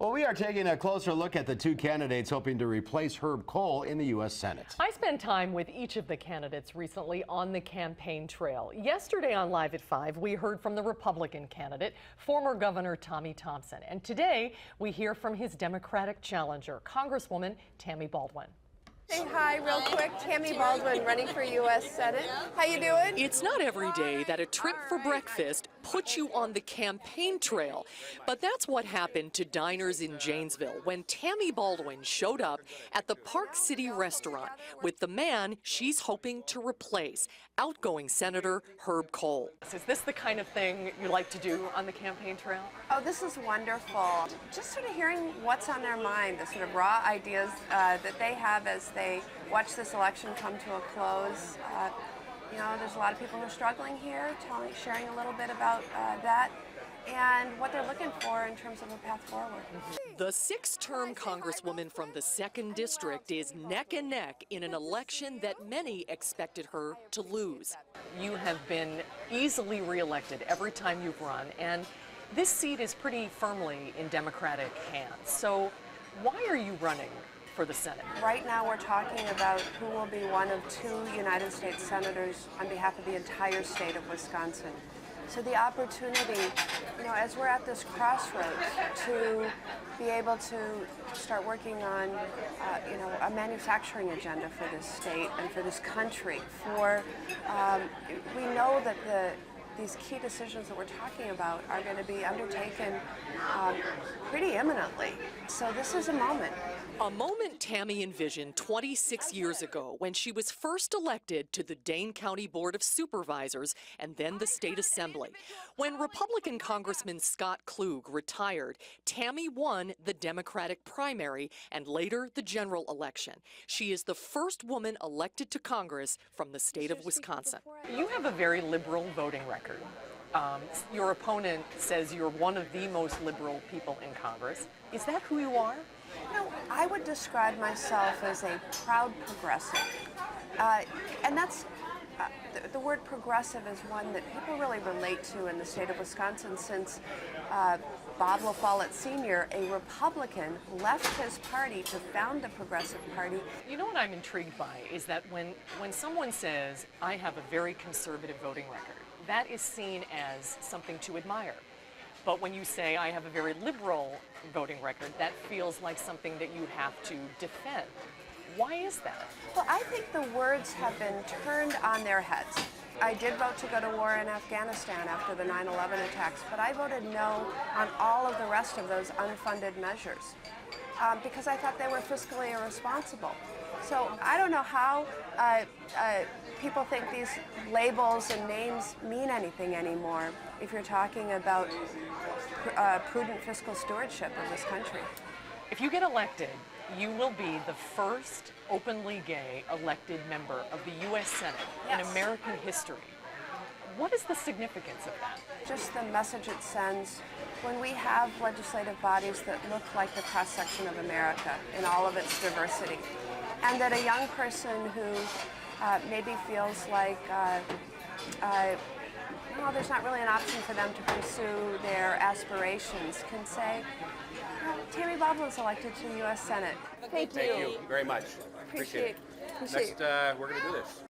Well, we are taking a closer look at the two candidates hoping to replace Herb Kohl in the U.S. Senate. I spent time with each of the candidates recently on the campaign trail. Yesterday on Live at 5, we heard from the Republican candidate, former Governor Tommy Thompson. And today, we hear from his Democratic challenger, Congresswoman Tammy Baldwin. Say hi real quick. Tammy Baldwin, running for U.S. Senate. How you doing? It's not every day that a trip for breakfast puts you on the campaign trail. But that's what happened to diners in Janesville when Tammy Baldwin showed up at the Park City restaurant with the man she's hoping to replace, outgoing Senator Herb Kohl. Is this the kind of thing you like to do on the campaign trail? Oh, this is wonderful. Just sort of hearing what's on their mind, the sort of raw ideas that they have as they watch this election come to a close. You know, there's a lot of people who are struggling here, sharing a little bit about that and what they're looking for in terms of a path forward. The six-term Congresswoman from the 2nd District is neck and neck in an election that many expected her to lose. You have been easily reelected every time you've run, and this seat is pretty firmly in Democratic hands. So why are you running for the Senate? Right now we're talking about who will be one of 2 United States senators on behalf of the entire state of Wisconsin. So the opportunity, you know, as we're at this crossroads, to be able to start working on, you know, a manufacturing agenda for this state and for this country. We know that these key decisions that we're talking about are going to be undertaken pretty imminently. So this is a moment. A moment Tammy envisioned 26 years ago when she was first elected to the Dane County Board of Supervisors and then the State Assembly. When Republican Congressman Scott Klug retired, Tammy won the Democratic primary and later the general election. She is the first woman elected to Congress from the state of Wisconsin. You have a very liberal voting record. Your opponent says you're one of the most liberal people in Congress. Is that who you are? No, I would describe myself as a proud progressive. And that's, the word progressive is one that people really relate to in the state of Wisconsin since Bob LaFollette Sr., a Republican, left his party to found the Progressive Party. You know what I'm intrigued by is that when someone says, I have a very conservative voting record, that is seen as something to admire. But when you say, I have a very liberal voting record, that feels like something that you have to defend. Why is that? Well, I think the words have been turned on their heads. I did vote to go to war in Afghanistan after the 9/11 attacks, but I voted no on all of the rest of those unfunded measures because I thought they were fiscally irresponsible. So I don't know how people think these labels and names mean anything anymore if you're talking about prudent fiscal stewardship of this country. If you get elected, you will be the first openly gay elected member of the U.S. Senate in American history. What is the significance of that? Just the message it sends when we have legislative bodies that look like the cross-section of America in all of its diversity. And that a young person who maybe feels like well, there's not really an option for them to pursue their aspirations can say, well, Tammy Baldwin's elected to the U.S. Senate. Thank you. Thank you very much. Appreciate it. Next, we're going to do this.